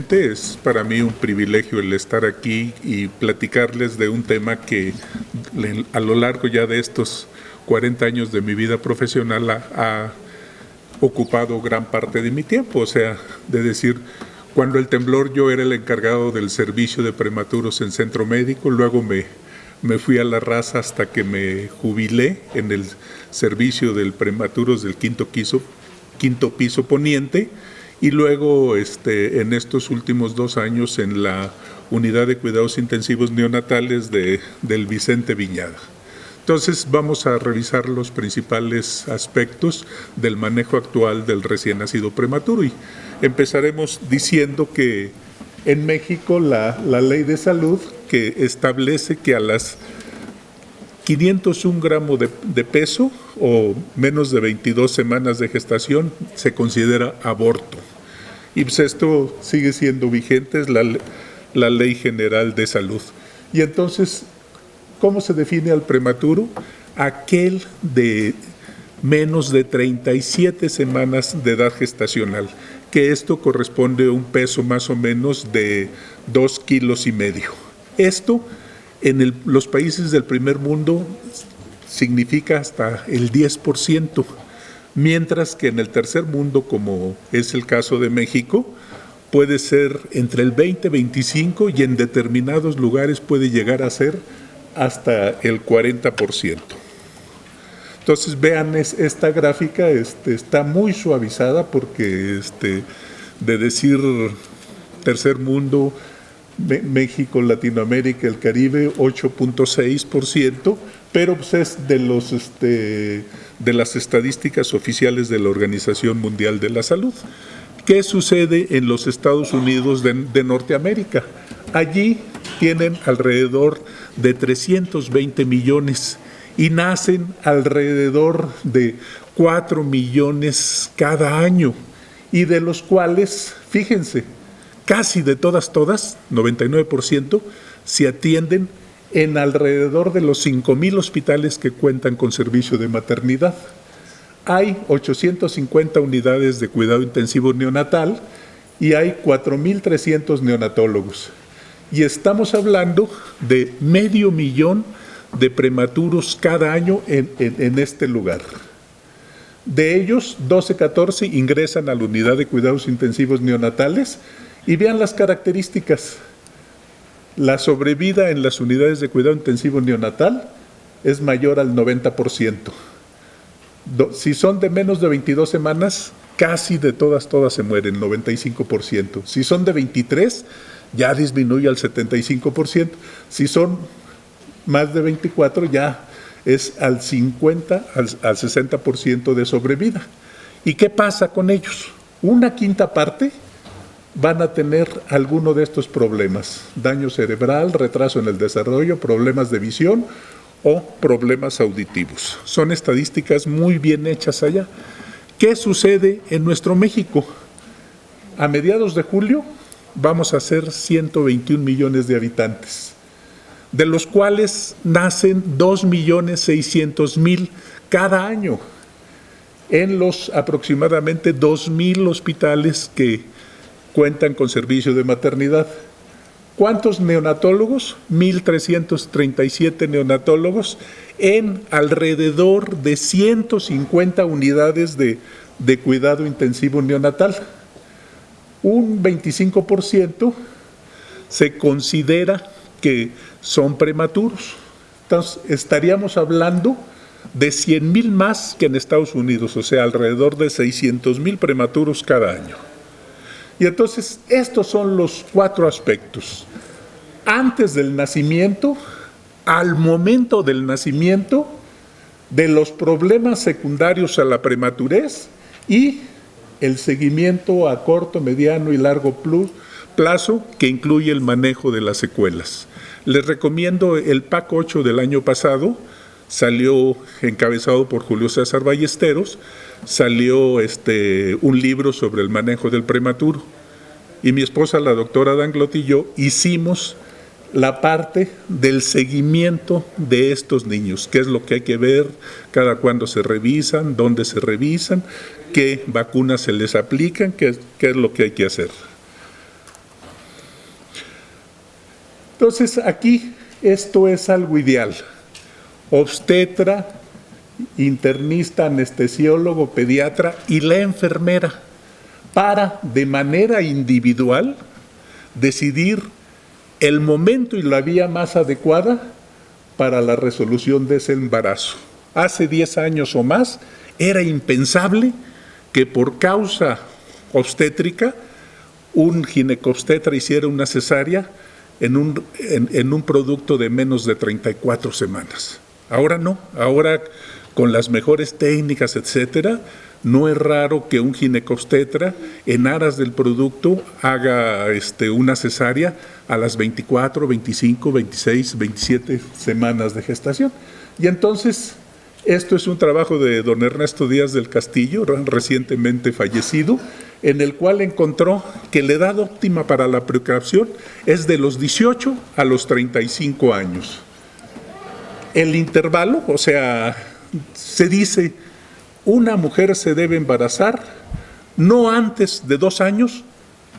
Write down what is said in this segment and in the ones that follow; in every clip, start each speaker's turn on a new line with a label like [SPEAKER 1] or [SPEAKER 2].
[SPEAKER 1] nuevamente. Es para mí un privilegio el estar aquí y platicarles de un tema que a lo largo ya de estos 40 años de mi vida profesional ha ocupado gran parte de mi tiempo. O sea, de decir, cuando el temblor yo era el encargado del servicio de prematuros en centro médico, luego me fui a la raza hasta que me jubilé en el servicio del prematuros del quinto piso poniente, y luego en estos últimos 2 años en la unidad de cuidados intensivos neonatales del Vicente Viñada. Entonces vamos a revisar los principales aspectos del manejo actual del recién nacido prematuro, y empezaremos diciendo que en México la ley de salud que establece que a las 501 gramos de peso o menos de 22 semanas de gestación se considera aborto. Y pues esto sigue siendo vigente, es la Ley General de Salud. Y entonces, ¿cómo se define al prematuro? Aquel de menos de 37 semanas de edad gestacional, que esto corresponde a un peso más o menos de 2,5 kilos. Esto en los países del primer mundo significa hasta el 10%, mientras que en el tercer mundo, como es el caso de México, puede ser entre el 20-25 y en determinados lugares puede llegar a ser hasta el 40%. Entonces vean esta gráfica, está muy suavizada porque de decir tercer mundo, México, Latinoamérica, el Caribe, 8.6%, pero pues es de las estadísticas oficiales de la Organización Mundial de la Salud. ¿Qué sucede en los Estados Unidos de Norteamérica? Allí tienen alrededor de 320 millones y nacen alrededor de 4 millones cada año, y de los cuales, fíjense, casi de todas, 99%, se atienden en alrededor de los 5,000 hospitales que cuentan con servicio de maternidad. Hay 850 unidades de cuidado intensivo neonatal y hay 4,300 neonatólogos. Y estamos hablando de 500,000 de prematuros cada año en este lugar. De ellos, 14 ingresan a la unidad de cuidados intensivos neonatales. Y vean las características. La sobrevida en las unidades de cuidado intensivo neonatal es mayor al 90%. Si son de menos de 22 semanas, casi de todas se mueren, 95%. Si son de 23, ya disminuye al 75%. Si son más de 24, ya es al 50, al 60% de sobrevida. ¿Y qué pasa con ellos? Una quinta parte van a tener alguno de estos problemas: daño cerebral, retraso en el desarrollo, problemas de visión o problemas auditivos. Son estadísticas muy bien hechas allá. ¿Qué sucede en nuestro México? A mediados de julio vamos a ser 121 millones de habitantes, de los cuales nacen 2,600,000 cada año en los aproximadamente 2,000 hospitales que cuentan con servicio de maternidad. ¿Cuántos neonatólogos? 1,337 neonatólogos en alrededor de 150 unidades de cuidado intensivo neonatal. Un 25% se considera que son prematuros. Entonces, estaríamos hablando de 100,000 más que en Estados Unidos, o sea, alrededor de 600,000 prematuros cada año. Y entonces, estos son los 4 aspectos. Antes del nacimiento, al momento del nacimiento, de los problemas secundarios a la prematurez y el seguimiento a corto, mediano y largo plazo, que incluye el manejo de las secuelas. Les recomiendo el PAC 8 del año pasado, salió encabezado por Julio César Ballesteros, salió un libro sobre el manejo del prematuro. Y mi esposa, la doctora Danglot, y yo hicimos la parte del seguimiento de estos niños, qué es lo que hay que ver, cada cuándo se revisan, dónde se revisan, qué vacunas se les aplican, qué es lo que hay que hacer. Entonces, aquí esto es algo ideal. Obstetra, internista, anestesiólogo, pediatra y la enfermera para, de manera individual, decidir el momento y la vía más adecuada para la resolución de ese embarazo. Hace 10 años o más era impensable que por causa obstétrica un ginecobstetra hiciera una cesárea en un producto de menos de 34 semanas. Ahora no, ahora con las mejores técnicas, etcétera, no es raro que un ginecobstetra en aras del producto haga una cesárea a las 24, 25, 26, 27 semanas de gestación. Y entonces, esto es un trabajo de don Ernesto Díaz del Castillo, recientemente fallecido, en el cual encontró que la edad óptima para la procreación es de los 18 a los 35 años. El intervalo, o sea, se dice, una mujer se debe embarazar no antes de 2 años,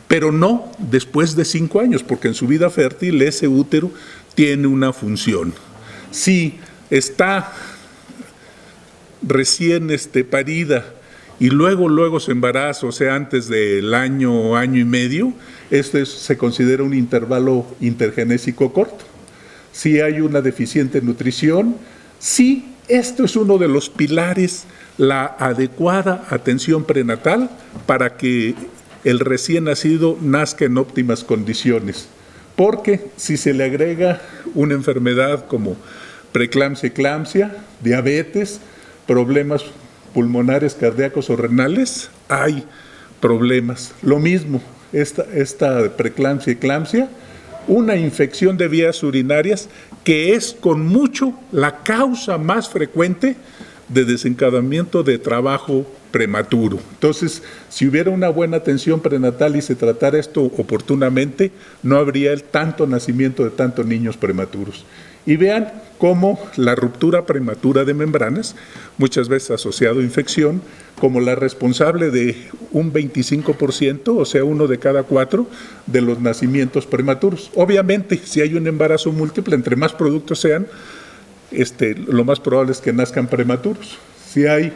[SPEAKER 1] pero no después de 5 años, porque en su vida fértil ese útero tiene una función. Si está recién parida y luego se embaraza, o sea, antes del año, año y medio, se considera un intervalo intergenésico corto. Si hay una deficiente nutrición, sí, esto es uno de los pilares, la adecuada atención prenatal para que el recién nacido nazca en óptimas condiciones. Porque si se le agrega una enfermedad como preeclampsia, eclampsia, diabetes, problemas pulmonares, cardíacos o renales, hay problemas. Lo mismo, esta preeclampsia, eclampsia, una infección de vías urinarias que es con mucho la causa más frecuente de desencadenamiento de trabajo prematuro. Entonces, si hubiera una buena atención prenatal y se tratara esto oportunamente, no habría tanto nacimiento de tantos niños prematuros. Y vean cómo la ruptura prematura de membranas, muchas veces asociado a infección, como la responsable de un 25%, o sea, 1 de cada 4 de los nacimientos prematuros. Obviamente, si hay un embarazo múltiple, entre más productos sean, lo más probable es que nazcan prematuros. Si hay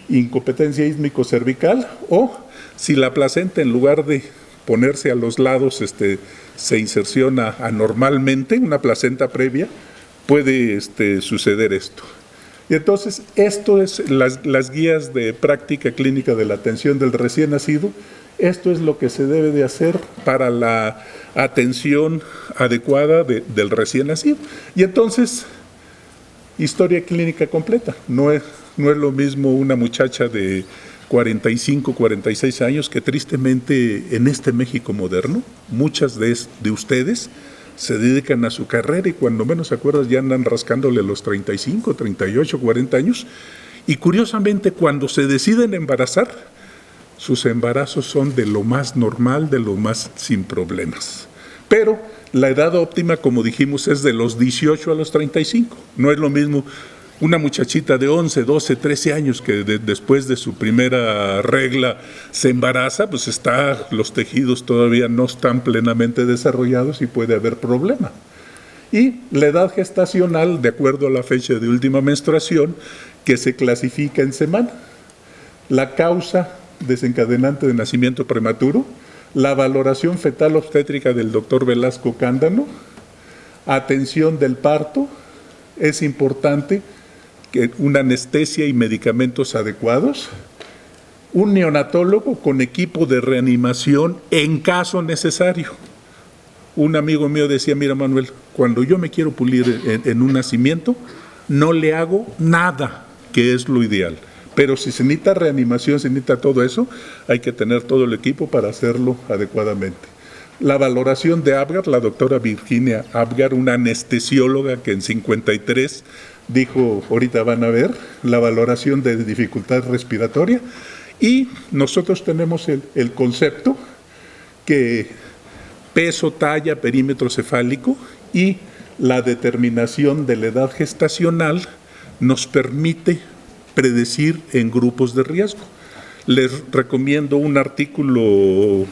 [SPEAKER 1] incompetencia ísmico-cervical o si la placenta, en lugar de ponerse a los lados, se inserciona anormalmente, una placenta previa, puede suceder esto. Y entonces, esto es las guías de práctica clínica de la atención del recién nacido. Esto es lo que se debe de hacer para la atención adecuada del recién nacido. Y entonces, historia clínica completa. No es lo mismo una muchacha de 45, 46 años que tristemente en este México moderno, muchas de ustedes se dedican a su carrera y cuando menos se acuerdan ya andan rascándole los 35, 38, 40 años. Y curiosamente cuando se deciden embarazar, sus embarazos son de lo más normal, de lo más sin problemas. Pero la edad óptima, como dijimos, es de los 18 a los 35. No es lo mismo una muchachita de 11, 12, 13 años que después de su primera regla se embaraza, pues los tejidos todavía no están plenamente desarrollados y puede haber problema. Y la edad gestacional, de acuerdo a la fecha de última menstruación, que se clasifica en semana. La causa desencadenante de nacimiento prematuro, la valoración fetal obstétrica del doctor Velasco Cándano, atención del parto, es importante que una anestesia y medicamentos adecuados, un neonatólogo con equipo de reanimación en caso necesario. Un amigo mío decía, mira Manuel, cuando yo me quiero pulir en un nacimiento, no le hago nada, que es lo ideal. Pero si se necesita reanimación, se necesita todo eso, hay que tener todo el equipo para hacerlo adecuadamente. La valoración de Apgar, la doctora Virginia Apgar, una anestesióloga que en 53 dijo, ahorita van a ver, la valoración de dificultad respiratoria. Y nosotros tenemos el concepto que peso, talla, perímetro cefálico y la determinación de la edad gestacional nos permite predecir en grupos de riesgo. Les recomiendo un artículo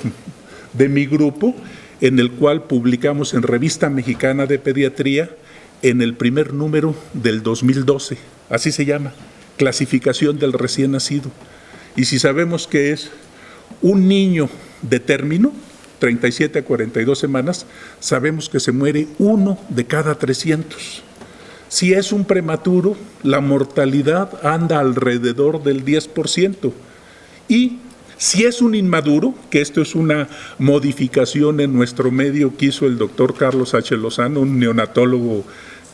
[SPEAKER 1] de mi grupo en el cual publicamos en Revista Mexicana de Pediatría en el primer número del 2012, así se llama, clasificación del recién nacido. Y si sabemos que es un niño de término, 37 a 42 semanas, sabemos que se muere 1 de cada 300. Si es un prematuro, la mortalidad anda alrededor del 10%. Y si es un inmaduro, que esto es una modificación en nuestro medio que hizo el doctor Carlos H. Lozano, un neonatólogo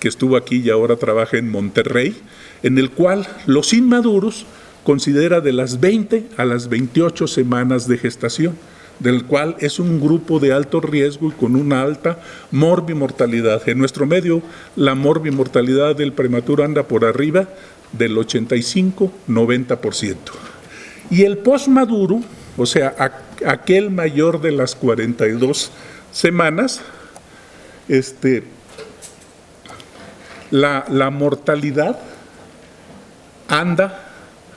[SPEAKER 1] que estuvo aquí y ahora trabaja en Monterrey, en el cual los inmaduros considera de las 20 a las 28 semanas de gestación, del cual es un grupo de alto riesgo y con una alta morbimortalidad. En nuestro medio, la morbimortalidad del prematuro anda por arriba del 85-90%. Y el posmaduro, o sea, aquel mayor de las 42 semanas, la mortalidad anda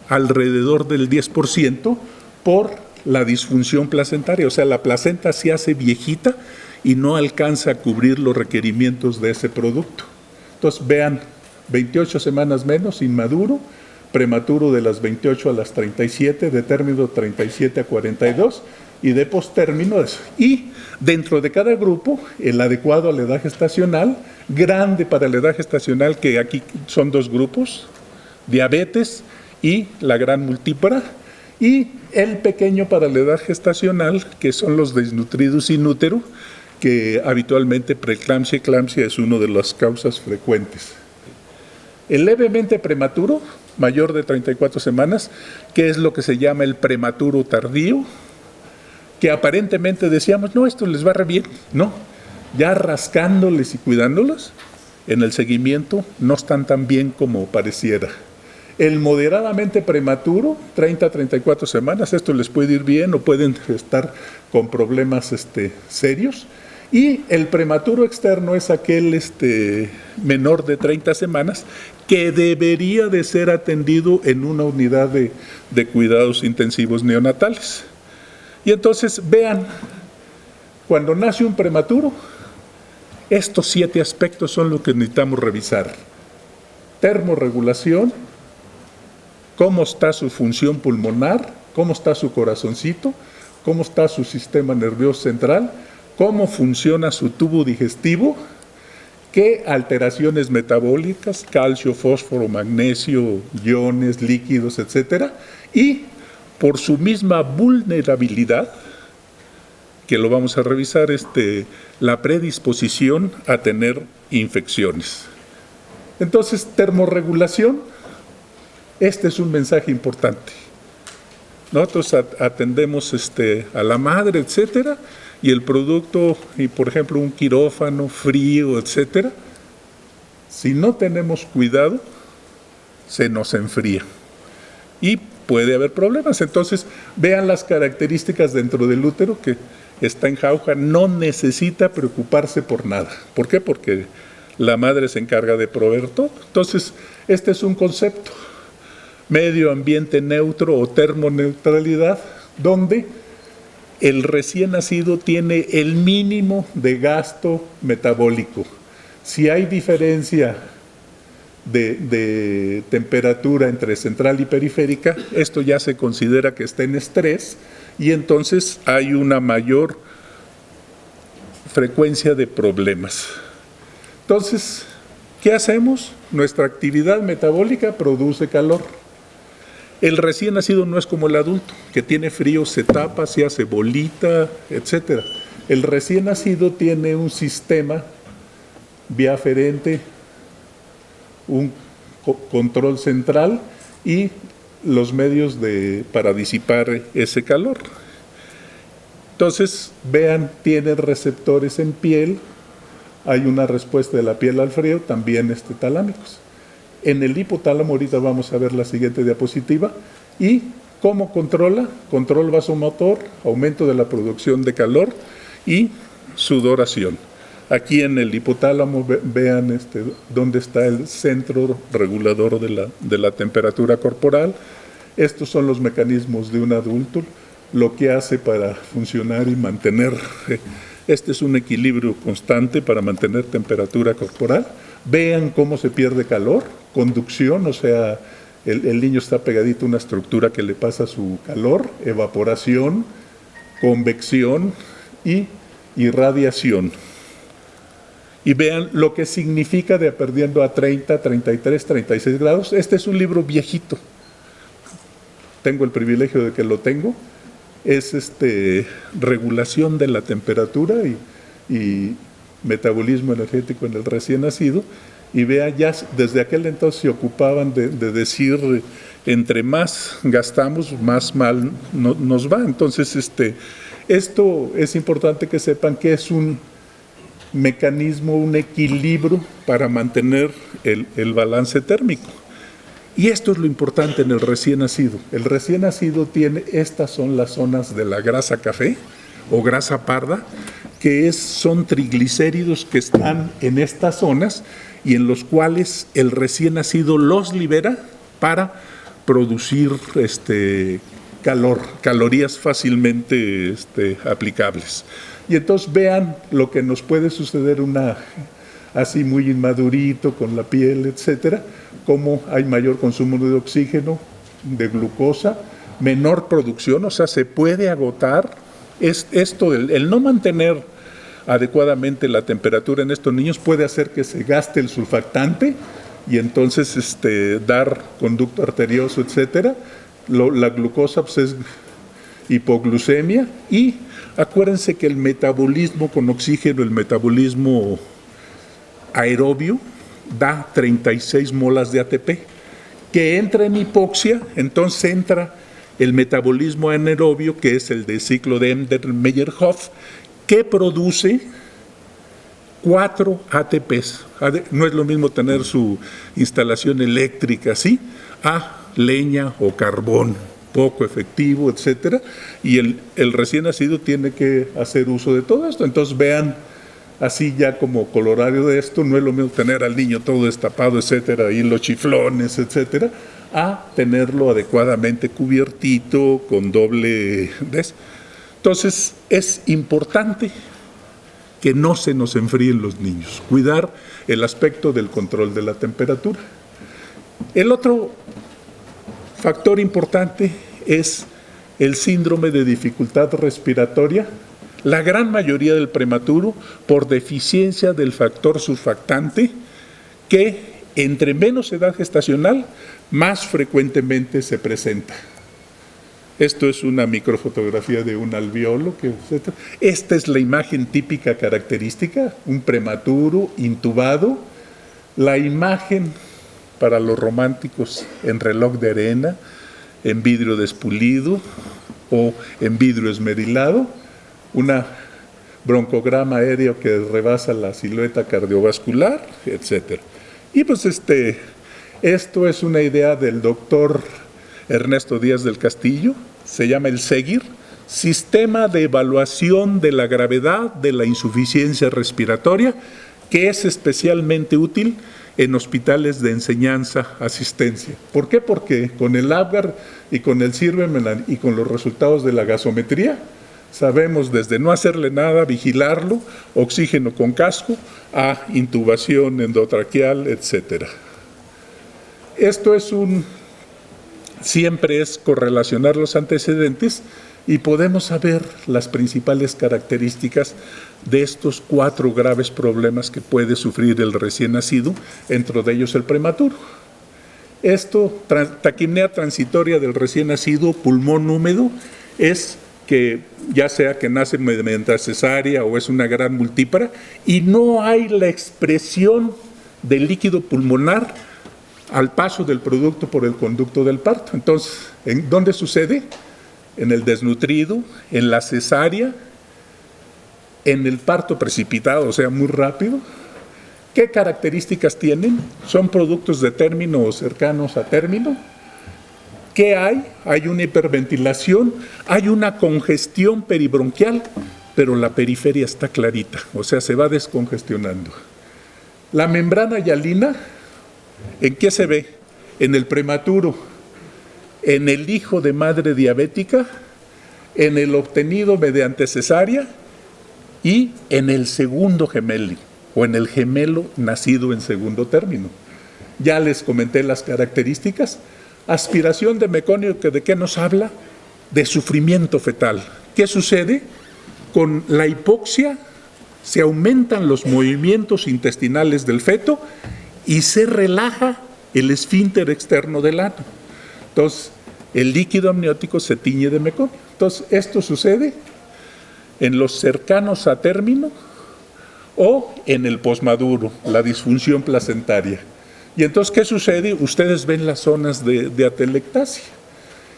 [SPEAKER 1] alrededor del 10% por la disfunción placentaria, o sea, la placenta se hace viejita y no alcanza a cubrir los requerimientos de ese producto. Entonces, vean, 28 semanas menos, inmaduro, prematuro de las 28 a las 37, de término 37 a 42 y de postérmino eso. Y dentro de cada grupo, el adecuado a la edad gestacional, grande para la edad gestacional, que aquí son 2 grupos, diabetes y la gran multípara, y el pequeño para la edad gestacional, que son los desnutridos sin útero, que habitualmente preeclampsia y eclampsia es una de las causas frecuentes. El levemente prematuro, mayor de 34 semanas, que es lo que se llama el prematuro tardío, que aparentemente decíamos, no, esto les va re bien, no, ya rascándoles y cuidándolos, en el seguimiento no están tan bien como pareciera. El moderadamente prematuro, 30 a 34 semanas, esto les puede ir bien o pueden estar con problemas serios. Y el prematuro externo es aquel menor de 30 semanas que debería de ser atendido en una unidad de cuidados intensivos neonatales. Y entonces vean, cuando nace un prematuro, estos 7 aspectos son lo que necesitamos revisar. Termorregulación, cómo está su función pulmonar, cómo está su corazoncito, cómo está su sistema nervioso central, cómo funciona su tubo digestivo, qué alteraciones metabólicas, calcio, fósforo, magnesio, iones, líquidos, etcétera, y por su misma vulnerabilidad, que lo vamos a revisar, la predisposición a tener infecciones. Entonces, termorregulación. Este es un mensaje importante. Nosotros atendemos a la madre, etcétera, y el producto, y por ejemplo un quirófano, frío, etcétera, si no tenemos cuidado, se nos enfría. Y puede haber problemas. Entonces, vean las características dentro del útero que está en jauja, no necesita preocuparse por nada. ¿Por qué? Porque la madre se encarga de proveer todo. Entonces, este es un concepto. Medio ambiente neutro o termoneutralidad, donde el recién nacido tiene el mínimo de gasto metabólico. Si hay diferencia de temperatura entre central y periférica, esto ya se considera que está en estrés y entonces hay una mayor frecuencia de problemas. Entonces, ¿qué hacemos? Nuestra actividad metabólica produce calor. El recién nacido no es como el adulto, que tiene frío, se tapa, se hace bolita, etc. El recién nacido tiene un sistema vía aferente, un control central y los medios para disipar ese calor. Entonces, vean, tiene receptores en piel, hay una respuesta de la piel al frío, también talámicos. En el hipotálamo, ahorita vamos a ver la siguiente diapositiva, y cómo controla, control vasomotor, aumento de la producción de calor y sudoración. Aquí en el hipotálamo vean dónde está el centro regulador de la temperatura corporal. Estos son los mecanismos de un adulto, lo que hace para funcionar y mantener Este es un equilibrio constante para mantener temperatura corporal. Vean cómo se pierde calor, conducción, o sea, el niño está pegadito a una estructura que le pasa su calor, evaporación, convección y irradiación. Y vean lo que significa de perdiendo a 30, 33, 36 grados. Este es un libro viejito. Tengo el privilegio de que lo tengo. Es regulación de la temperatura y metabolismo energético en el recién nacido. Y vea, ya desde aquel entonces se ocupaban de decir, entre más gastamos, más mal nos va. Entonces, esto es importante que sepan que es un mecanismo, un equilibrio para mantener el balance térmico. Y esto es lo importante en el recién nacido. El recién nacido tiene, estas son las zonas de la grasa café o grasa parda, que son triglicéridos que están en estas zonas y en los cuales el recién nacido los libera para producir calorías fácilmente aplicables. Y entonces vean lo que nos puede suceder así muy inmadurito, con la piel, etcétera, cómo hay mayor consumo de oxígeno, de glucosa, menor producción, o sea, se puede agotar. El no mantener adecuadamente la temperatura en estos niños puede hacer que se gaste el surfactante y entonces dar conducto arterioso, etcétera. La glucosa pues, es hipoglucemia y acuérdense que el metabolismo con oxígeno, el metabolismo aerobio, da 36 molas de ATP, que entra en hipoxia, entonces entra el metabolismo anaerobio, que es el de ciclo de Embden-Meyerhof, que produce 4 ATPs. No es lo mismo tener su instalación eléctrica así, a leña o carbón, poco efectivo, etcétera, y el recién nacido tiene que hacer uso de todo esto. Entonces vean, así ya como colorario de esto, no es lo mismo tener al niño todo destapado, etcétera, y los chiflones, etcétera, a tenerlo adecuadamente cubiertito, con doble... Entonces es importante que no se nos enfríen los niños, cuidar el aspecto del control de la temperatura. El otro factor importante es el síndrome de dificultad respiratoria. La gran mayoría del prematuro por deficiencia del factor surfactante, que entre menos edad gestacional, más frecuentemente se presenta. Esto es una microfotografía de un alveolo. Esta es la imagen típica característica, un prematuro intubado. La imagen para los románticos en reloj de arena, en vidrio despulido o en vidrio esmerilado, una broncograma aéreo que rebasa la silueta cardiovascular, etc. Y pues esto es una idea del doctor Ernesto Díaz del Castillo, se llama el SEGIR, Sistema de Evaluación de la Gravedad de la Insuficiencia Respiratoria, que es especialmente útil en hospitales de enseñanza-asistencia. ¿Por qué? Porque con el Apgar y con el CIRBEM y con los resultados de la gasometría, sabemos desde no hacerle nada, vigilarlo, oxígeno con casco, a intubación endotraqueal, etc. Esto siempre es correlacionar los antecedentes y podemos saber las principales características de estos 4 graves problemas que puede sufrir el recién nacido, entre de ellos el prematuro. Taquipnea transitoria del recién nacido, pulmón húmedo, es que ya sea que nace mediante cesárea o es una gran multípara, y no hay la expresión del líquido pulmonar al paso del producto por el conducto del parto. Entonces, ¿en dónde sucede? En el desnutrido, en la cesárea, en el parto precipitado, o sea, muy rápido. ¿Qué características tienen? Son productos de término o cercanos a término. ¿Qué hay? Hay una hiperventilación, hay una congestión peribronquial, pero la periferia está clarita, o sea, se va descongestionando. La membrana hialina, ¿en qué se ve? En el prematuro, en el hijo de madre diabética, en el obtenido mediante cesárea y en el segundo gemelo, o en el gemelo nacido en segundo término. Ya les comenté las características. Aspiración de meconio, ¿de qué nos habla? De sufrimiento fetal. ¿Qué sucede? Con la hipoxia se aumentan los movimientos intestinales del feto y se relaja el esfínter externo del ano. Entonces, el líquido amniótico se tiñe de meconio. Entonces, esto sucede en los cercanos a término o en el posmaduro, la disfunción placentaria. Y entonces, ¿qué sucede? Ustedes ven las zonas de atelectasia.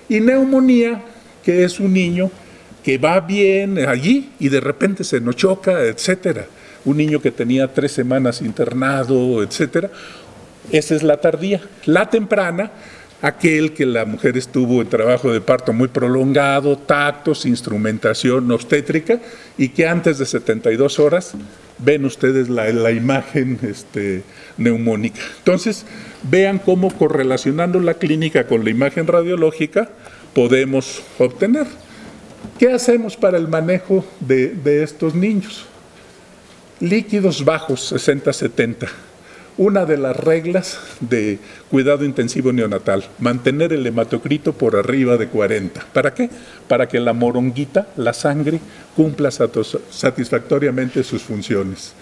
[SPEAKER 1] Y neumonía, que es un niño que va bien allí y de repente se nos choca, etcétera. Un niño que tenía 3 semanas internado, etcétera. Esa es la tardía. La temprana, aquel que la mujer estuvo en trabajo de parto muy prolongado, tactos, instrumentación obstétrica, y que antes de 72 horas ven ustedes la imagen neumónica. Entonces, vean cómo correlacionando la clínica con la imagen radiológica podemos obtener. ¿Qué hacemos para el manejo de estos niños? Líquidos bajos, 60-70. Una de las reglas de cuidado intensivo neonatal, mantener el hematocrito por arriba de 40. ¿Para qué? Para que la moronguita, la sangre, cumpla satisfactoriamente sus funciones.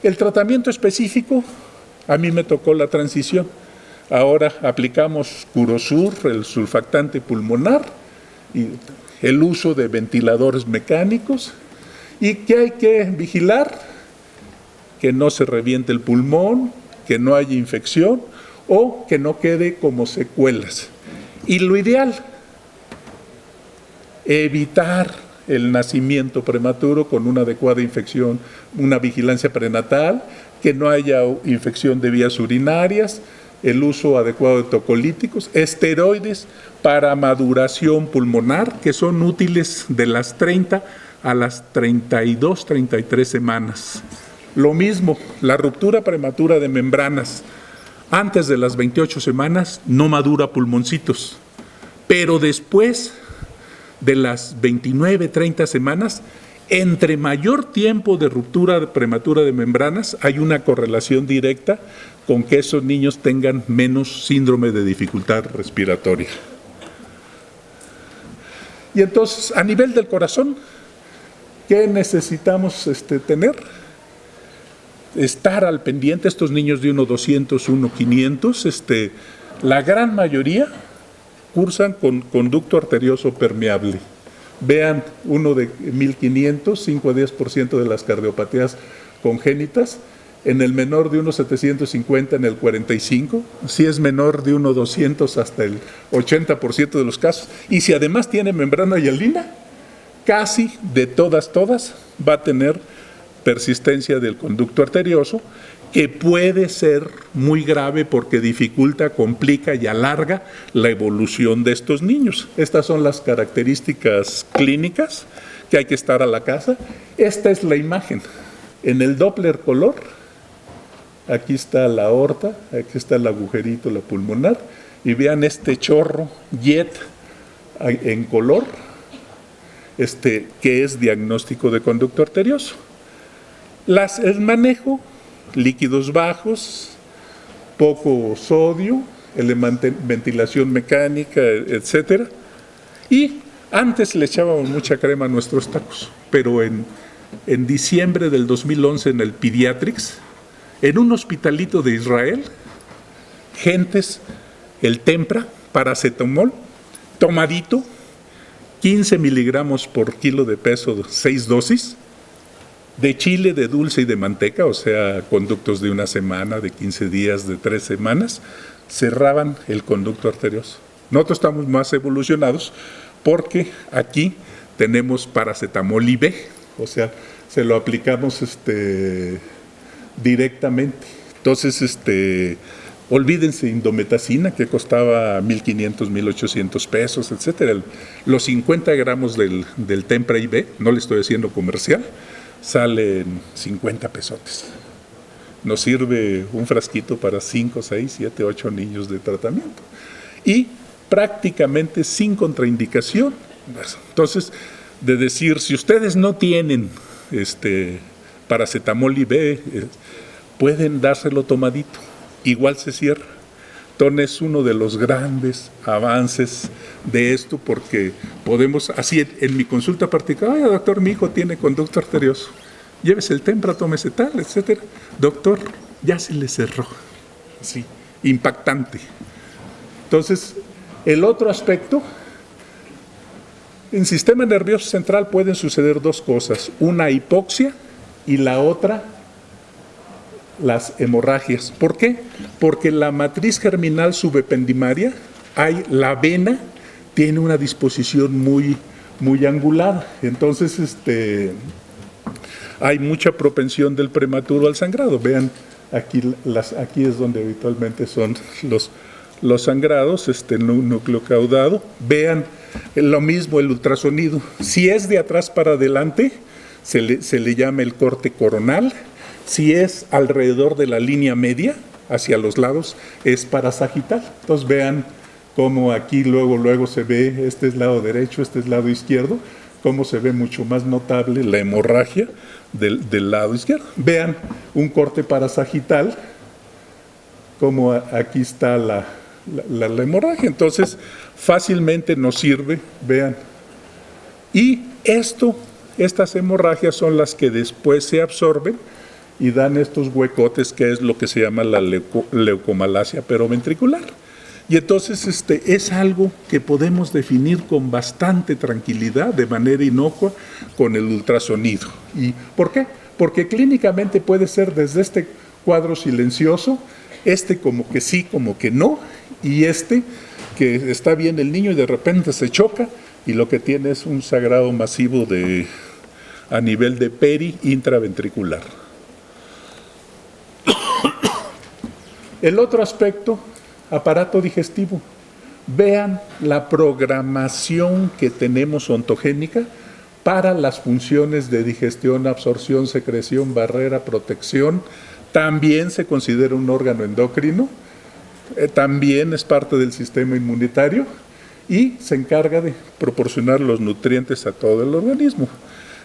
[SPEAKER 1] El tratamiento específico, a mí me tocó la transición. Ahora aplicamos Curosur, el sulfactante pulmonar, y el uso de ventiladores mecánicos. ¿Y qué hay que vigilar? Que no se reviente el pulmón, que no haya infección o que no quede como secuelas. Y lo ideal, evitar el nacimiento prematuro con una adecuada infección, una vigilancia prenatal, que no haya infección de vías urinarias, el uso adecuado de tocolíticos, esteroides para maduración pulmonar, que son útiles de las 30 a las 32, 33 semanas. Lo mismo, la ruptura prematura de membranas. Antes de las 28 semanas no madura pulmoncitos, pero después de las 29, 30 semanas, entre mayor tiempo de ruptura prematura de membranas, hay una correlación directa con que esos niños tengan menos síndrome de dificultad respiratoria. Y entonces, a nivel del corazón, ¿qué necesitamos tener? Estar al pendiente. Estos niños de 1.200, 1.500, la gran mayoría cursan con conducto arterioso permeable. Vean, uno de 1.500, 5 a 10% de las cardiopatías congénitas, en el menor de 1.750 en el 45%, si es menor de 1.200 hasta el 80% de los casos, y si además tiene membrana hialina, casi de todas va a tener persistencia del conducto arterioso, que puede ser muy grave porque dificulta, complica y alarga la evolución de estos niños. Estas son las características clínicas que hay que estar a la casa. Esta es la imagen. En el Doppler color, aquí está la aorta, aquí está el agujerito, la pulmonar, y vean este chorro jet en color, que es diagnóstico de conducto arterioso. El manejo, líquidos bajos, poco sodio, ventilación mecánica, etcétera. Y antes le echábamos mucha crema a nuestros tacos, pero en diciembre del 2011 en el Pediatrics, en un hospitalito de Israel, gentes, el Tempra, paracetamol, tomadito, 15 miligramos por kilo de peso, 6 dosis, de chile, de dulce y de manteca, o sea, conductos de 1 semana, de 15 días, de 3 semanas, cerraban el conducto arterioso. Nosotros estamos más evolucionados porque aquí tenemos paracetamol IV, o sea, se lo aplicamos directamente. Entonces, olvídense indometacina, que costaba 1,500, 1,800 pesos, etcétera. Los 50 gramos del Tempra IV, no le estoy haciendo comercial, salen 50 pesotes. Nos sirve un frasquito para 5, 6, 7, 8 niños de tratamiento. Y prácticamente sin contraindicación. Entonces, de decir, si ustedes no tienen paracetamol y B, pueden dárselo tomadito, igual se cierra. Entonces es uno de los grandes avances de esto, porque podemos, así en mi consulta particular, ay, doctor, mi hijo tiene conducto arterioso, llévese el Tempra, tómese tal, etcétera. Doctor, ya se le cerró. Sí, impactante. Entonces, el otro aspecto, en sistema nervioso central pueden suceder dos cosas, una hipoxia y la otra las hemorragias. ¿Por qué? Porque la matriz germinal subependimaria, la vena tiene una disposición muy, muy angulada. Entonces, hay mucha propensión del prematuro al sangrado. Vean, aquí es donde habitualmente son los sangrados, núcleo caudado. Vean lo mismo el ultrasonido. Si es de atrás para adelante, se le llama el corte coronal. Si es alrededor de la línea media, hacia los lados, es parasagital. Entonces vean cómo aquí luego se ve, este es lado derecho, este es lado izquierdo, cómo se ve mucho más notable la hemorragia del lado izquierdo. Vean un corte parasagital, como aquí está la hemorragia. Entonces fácilmente nos sirve, vean. Y estas hemorragias son las que después se absorben y dan estos huecotes, que es lo que se llama la leucomalacia peroventricular. Y entonces es algo que podemos definir con bastante tranquilidad, de manera inocua, con el ultrasonido. ¿Y por qué? Porque clínicamente puede ser desde este cuadro silencioso, como que sí, como que no, y que está bien el niño y de repente se choca y lo que tiene es un sangrado masivo a nivel de intraventricular. El otro aspecto, aparato digestivo. Vean la programación que tenemos ontogénica para las funciones de digestión, absorción, secreción, barrera, protección. También se considera un órgano endocrino, también es parte del sistema inmunitario y se encarga de proporcionar los nutrientes a todo el organismo.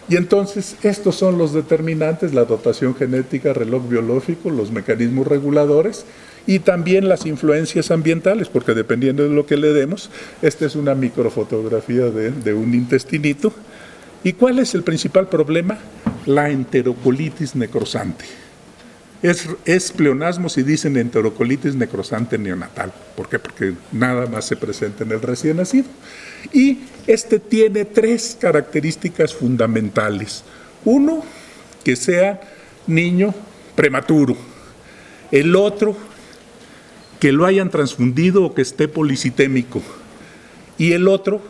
[SPEAKER 1] Y entonces estos son los determinantes, la dotación genética, reloj biológico, los mecanismos reguladores y también las influencias ambientales, porque dependiendo de lo que le demos, esta es una microfotografía de un intestinito. ¿Y cuál es el principal problema? La enterocolitis necrosante. Es pleonasmo si dicen enterocolitis necrosante neonatal. ¿Por qué? Porque nada más se presenta en el recién nacido. Y tiene tres características fundamentales. Uno, que sea niño prematuro. El otro, que lo hayan transfundido o que esté policitémico. Y el otro,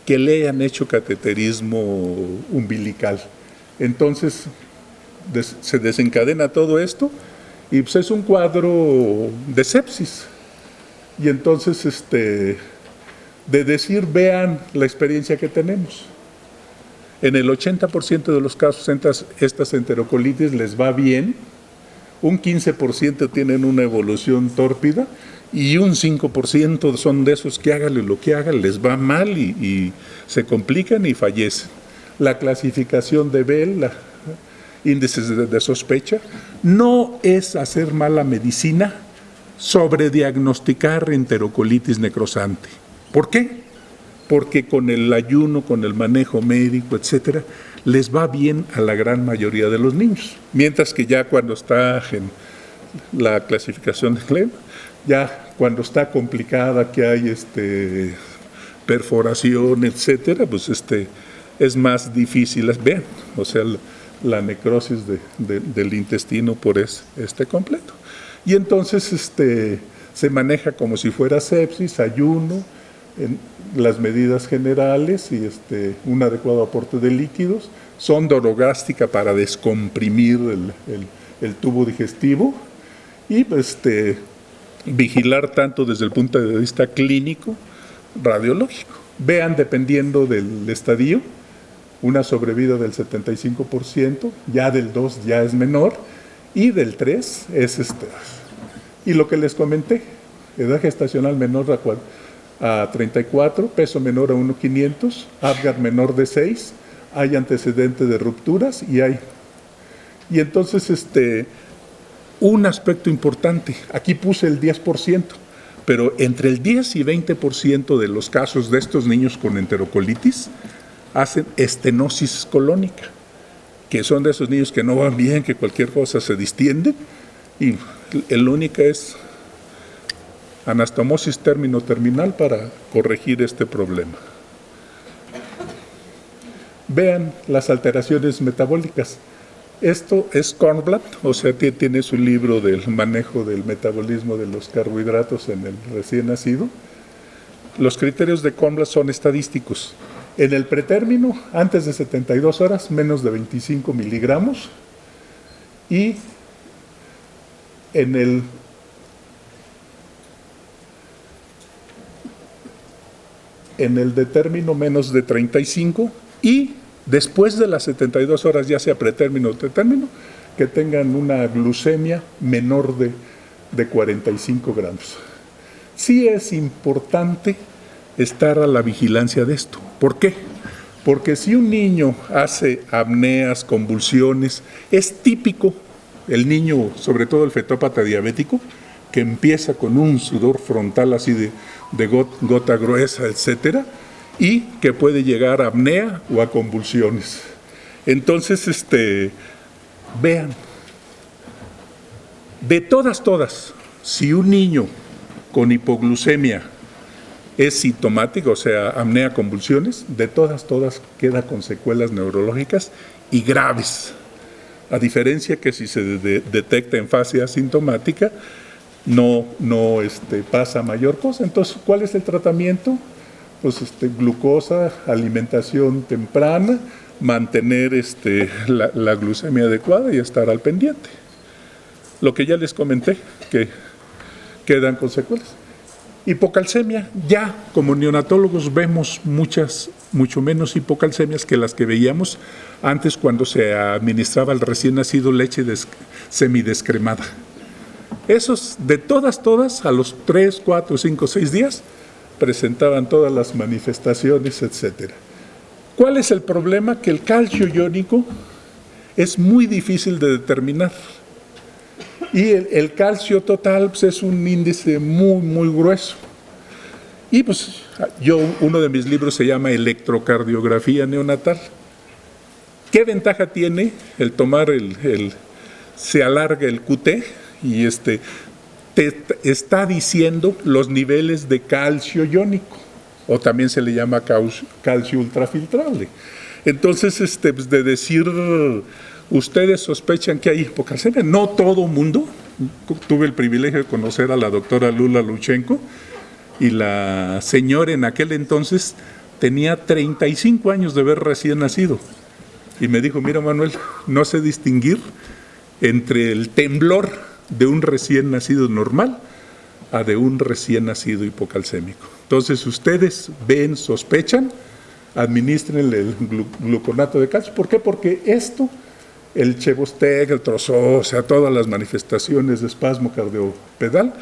[SPEAKER 1] que le hayan hecho cateterismo umbilical. Entonces, se desencadena todo esto y pues es un cuadro de sepsis. Y entonces, de decir, vean la experiencia que tenemos. En el 80% de los casos, estas enterocolitis les va bien, un 15% tienen una evolución tórpida y un 5% son de esos que háganle lo que hagan, les va mal y se complican y fallecen. La clasificación de Bell, índices de sospecha, no es hacer mala medicina sobre diagnosticar enterocolitis necrosante. ¿Por qué? Porque con el ayuno, con el manejo médico, etcétera, les va bien a la gran mayoría de los niños. Mientras que ya cuando está en la clasificación de Klemm, ya cuando está complicada, que hay perforación, etcétera, pues es más difícil. Vean, o sea, la necrosis del intestino por completo. Y entonces se maneja como si fuera sepsis, ayuno, en las medidas generales y un adecuado aporte de líquidos, sonda orogástrica para descomprimir el tubo digestivo y vigilar tanto desde el punto de vista clínico, radiológico. Vean, dependiendo del estadio, una sobrevida del 75%, ya del 2 ya es menor y del 3 es Y lo que les comenté, edad gestacional menor a 34, peso menor a 1,500, Apgar menor de 6, hay antecedente de rupturas y entonces un aspecto importante, aquí puse el 10%, pero entre el 10 y 20% de los casos de estos niños con enterocolitis hacen estenosis colónica, que son de esos niños que no van bien, que cualquier cosa se distiende, y la única es anastomosis término-terminal para corregir este problema. Vean las alteraciones metabólicas. Esto es Kornblatt, o sea, tiene su libro del manejo del metabolismo de los carbohidratos en el recién nacido. Los criterios de Kornblatt son estadísticos. En el pretérmino, antes de 72 horas, menos de 25 miligramos. Y en el de término, menos de 35. Y después de las 72 horas, ya sea pretérmino o tetérmino, que tengan una glucemia menor de 45 gramos. Sí es importante estar a la vigilancia de esto. ¿Por qué? Porque si un niño hace apneas, convulsiones, es típico el niño, sobre todo el fetópata diabético, que empieza con un sudor frontal así de gota gruesa, etcétera, y que puede llegar a apnea o a convulsiones. Entonces, vean, de todas, si un niño con hipoglucemia es sintomático, o sea, apnea, convulsiones, de todas queda con secuelas neurológicas y graves. A diferencia que si se detecta en fase asintomática, no pasa mayor cosa. Entonces, ¿cuál es el tratamiento? Pues glucosa, alimentación temprana, mantener la glucemia adecuada y estar al pendiente. Lo que ya les comenté, que quedan con secuelas. Hipocalcemia, ya como neonatólogos vemos mucho menos hipocalcemias que las que veíamos antes cuando se administraba al recién nacido leche semidescremada. Esos, de todas, a los 3, 4, 5, 6 días, presentaban todas las manifestaciones, etcétera. ¿Cuál es el problema? Que el calcio iónico es muy difícil de determinar. Y el calcio total pues, es un índice muy grueso. Y pues uno de mis libros se llama Electrocardiografía neonatal. ¿Qué ventaja tiene el tomar se alarga el QT y te está diciendo los niveles de calcio iónico, o también se le llama calcio ultrafiltrable? Entonces, pues de decir, ustedes sospechan que hay hipocalcemia, no todo mundo. Tuve el privilegio de conocer a la doctora Lula Luchenko, y la señora en aquel entonces tenía 35 años de haber recién nacido, y me dijo, mira Manuel, no sé distinguir entre el temblor de un recién nacido normal a de un recién nacido hipocalcémico. Entonces, ustedes ven, sospechan, administren el gluconato de calcio. ¿Por qué? Porque el Chevosteg, el Trozó, o sea, todas las manifestaciones de espasmo cardiopedal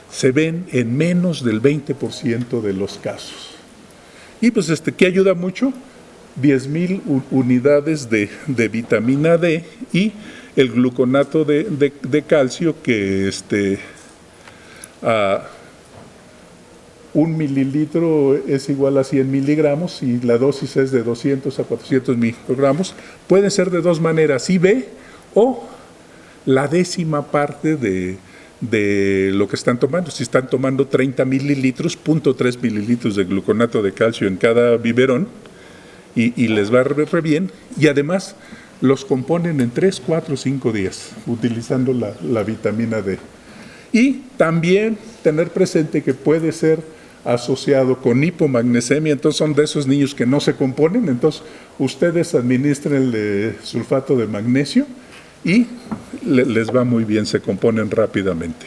[SPEAKER 1] se ven en menos del 20% de los casos. Y pues, ¿qué ayuda mucho? 10,000 unidades de vitamina D y el gluconato de calcio, que 1 mililitro es igual a 100 miligramos y la dosis es de 200 a 400 microgramos. Puede ser de dos maneras, IV o la décima parte de lo que están tomando. Si están tomando 30 mililitros, 0.3 mililitros de gluconato de calcio en cada biberón, y les va re bien, y además los componen en 3, 4, 5 días, utilizando la vitamina D. Y también tener presente que puede ser asociado con hipomagnesemia, entonces son de esos niños que no se componen, entonces ustedes administren el sulfato de magnesio y les va muy bien, se componen rápidamente.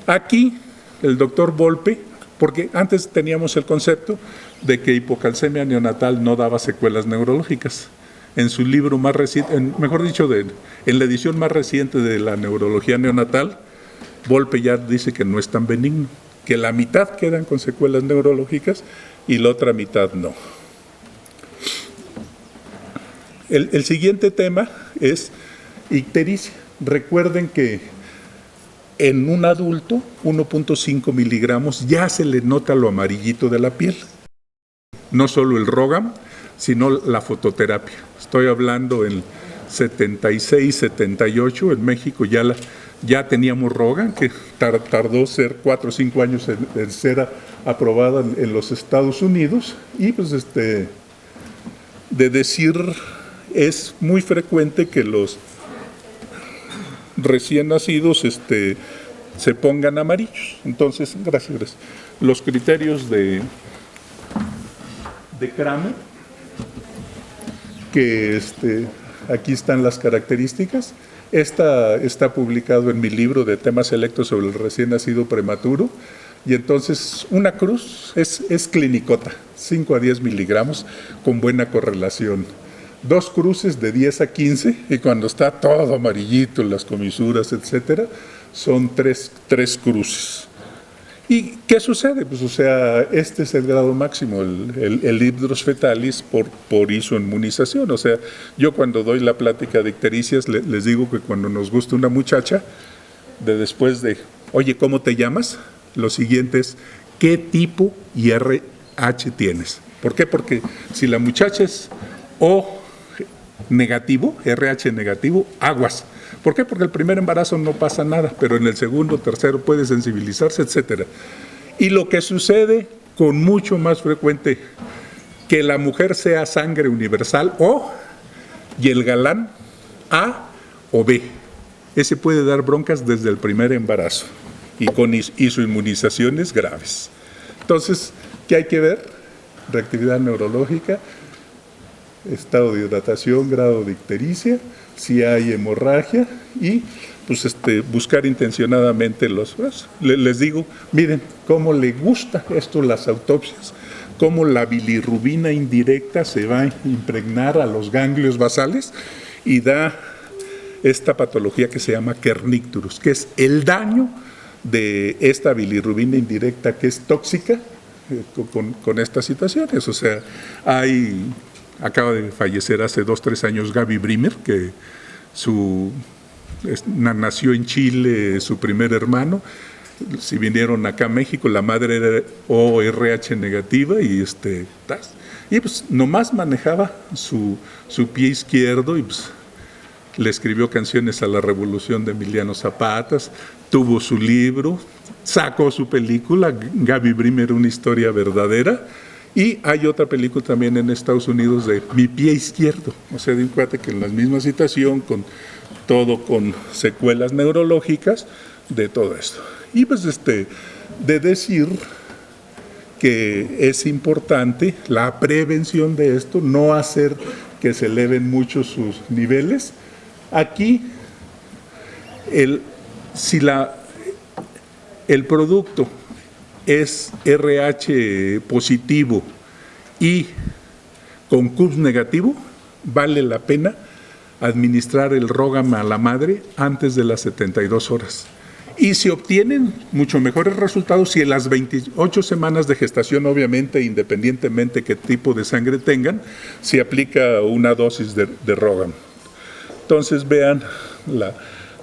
[SPEAKER 1] Aquí el doctor Volpe, porque antes teníamos el concepto de que hipocalcemia neonatal no daba secuelas neurológicas. En su libro más reciente, mejor dicho, en la edición más reciente de la neurología neonatal, Volpe ya dice que no es tan benigno, que la mitad quedan con secuelas neurológicas y la otra mitad no. El siguiente tema es ictericia. Recuerden que en un adulto, 1.5 miligramos, ya se le nota lo amarillito de la piel. No solo el ROGAM, sino la fototerapia. Estoy hablando en 76, 78, en México ya teníamos ROGAM, que tardó ser 4 o 5 años en ser aprobada en los Estados Unidos, y pues de decir, es muy frecuente que los recién nacidos se pongan amarillos. Entonces, gracias. Los criterios de Kramer, que aquí están las características. Está publicado en mi libro de temas selectos sobre el recién nacido prematuro. Y entonces una cruz es clinicota, 5 a 10 miligramos con buena correlación. 2 cruces de 10 a 15, y cuando está todo amarillito, las comisuras, etcétera, son 3 cruces. ¿Y qué sucede? Pues, o sea, este es el grado máximo, el hidros fetalis por isoinmunización. O sea, yo cuando doy la plática de ictericias les digo que cuando nos gusta una muchacha, después de, oye, ¿cómo te llamas? Lo siguiente es, ¿qué tipo y RH tienes? ¿Por qué? Porque si la muchacha es O negativo, RH negativo, aguas. ¿Por qué? Porque el primer embarazo no pasa nada, pero en el segundo, tercero puede sensibilizarse, etcétera. Y lo que sucede con mucho más frecuente, que la mujer sea sangre universal O y el galán A o B. Ese puede dar broncas desde el primer embarazo y con isoinmunizaciones graves. Entonces, ¿qué hay que ver? Reactividad neurológica, estado de hidratación, grado de ictericia, si hay hemorragia, y pues buscar intencionadamente les digo, miren cómo le gusta esto las autopsias, cómo la bilirrubina indirecta se va a impregnar a los ganglios basales y da esta patología que se llama kernicterus, que es el daño de esta bilirrubina indirecta que es tóxica con estas situaciones. O sea, acaba de fallecer hace 2 o 3 años Gaby Brimer, que nació en Chile su primer hermano. Si vinieron acá a México, la madre era ORH negativa y pues nomás manejaba su pie izquierdo y pues le escribió canciones a la Revolución de Emiliano Zapata, tuvo su libro, sacó su película, Gaby Brimer, una historia verdadera. Y hay otra película también en Estados Unidos de Mi pie izquierdo, o sea, de un cuate que en la misma situación, con secuelas neurológicas, de todo esto. Y pues de decir que es importante la prevención de esto, no hacer que se eleven mucho sus niveles. Aquí, si el producto es RH positivo y con CUPS negativo, vale la pena administrar el ROGAM a la madre antes de las 72 horas. Y se obtienen mucho mejores resultados si en las 28 semanas de gestación, obviamente, independientemente qué tipo de sangre tengan, se aplica una dosis de ROGAM. Entonces, vean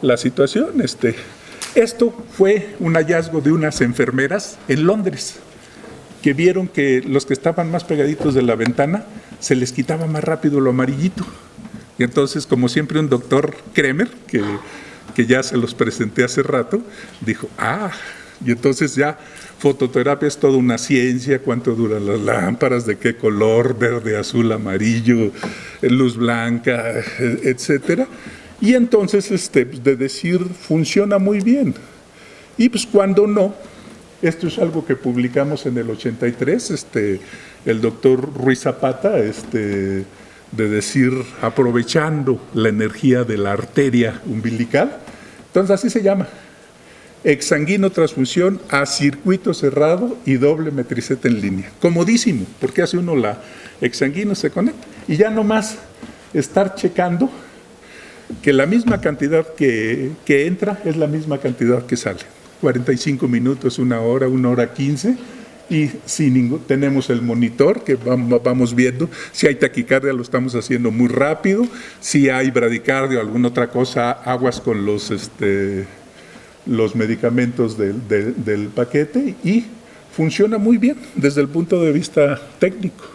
[SPEAKER 1] la situación. Esto fue un hallazgo de unas enfermeras en Londres, que vieron que los que estaban más pegaditos de la ventana se les quitaba más rápido lo amarillito. Y entonces, como siempre, un doctor Kremer, que ya se los presenté hace rato, dijo, y entonces ya fototerapia es toda una ciencia, cuánto duran las lámparas, de qué color, verde, azul, amarillo, luz blanca, etcétera. Y entonces, de decir, funciona muy bien. Y pues cuando no, esto es algo que publicamos en el 83, el doctor Ruiz Zapata, de decir, aprovechando la energía de la arteria umbilical. Entonces así se llama, exsanguino-transfusión a circuito cerrado y doble metriceta en línea. Comodísimo, porque hace uno la exsanguino, se conecta, y ya nomás estar checando que la misma cantidad que entra es la misma cantidad que sale. 45 minutos, 1 hora, 1 hora 15, y tenemos el monitor que vamos viendo. Si hay taquicardia lo estamos haciendo muy rápido, si hay bradicardia o alguna otra cosa, aguas con los medicamentos del paquete, y funciona muy bien desde el punto de vista técnico.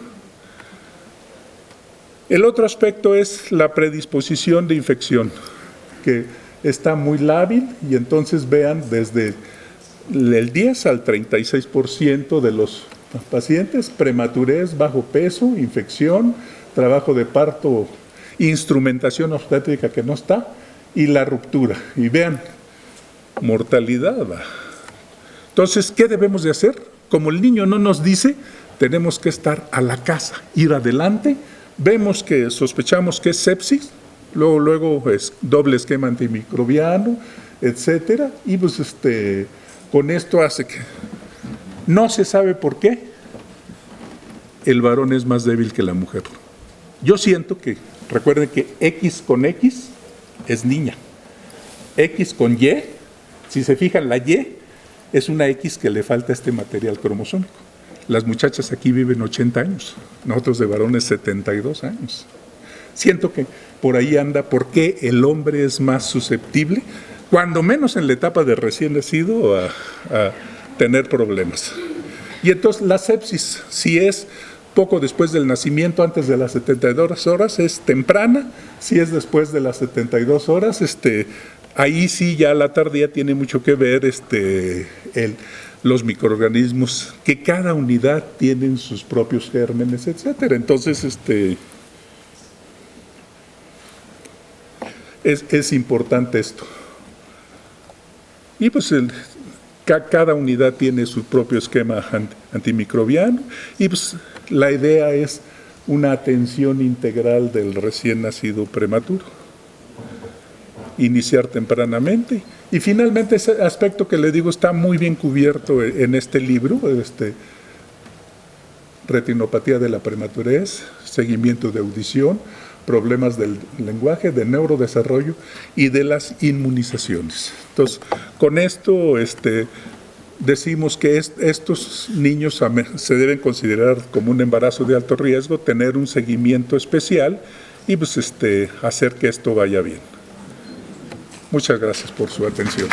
[SPEAKER 1] El otro aspecto es la predisposición de infección, que está muy lábil, y entonces vean desde el 10 al 36% de los pacientes, prematurez, bajo peso, infección, trabajo de parto, instrumentación obstétrica que no está, y la ruptura. Y vean, mortalidad baja. Entonces, ¿qué debemos de hacer? Como el niño no nos dice, tenemos que estar a la casa, ir adelante. Vemos que sospechamos que es sepsis, luego es doble esquema antimicrobiano, etcétera, y pues con esto hace que no se sabe por qué el varón es más débil que la mujer. Yo siento que, recuerden que X con X es niña, X con Y, si se fijan, la Y es una X que le falta este material cromosómico. Las muchachas aquí viven 80 años, nosotros de varones 72 años. Siento que por ahí anda por qué el hombre es más susceptible, cuando menos en la etapa de recién nacido, a tener problemas. Y entonces la sepsis, si es poco después del nacimiento, antes de las 72 horas, es temprana. Si es después de las 72 horas, ahí sí ya la tardía tiene mucho que ver los microorganismos, que cada unidad tienen sus propios gérmenes, etcétera. Entonces, es importante esto. Y pues cada unidad tiene su propio esquema antimicrobiano, y pues la idea es una atención integral del recién nacido prematuro. Iniciar tempranamente. Y finalmente ese aspecto que le digo está muy bien cubierto en este libro, retinopatía de la prematurez, seguimiento de audición, problemas del lenguaje, de neurodesarrollo y de las inmunizaciones. Entonces, con esto decimos que estos niños se deben considerar como un embarazo de alto riesgo, tener un seguimiento especial y pues hacer que esto vaya bien. Muchas gracias por su atención.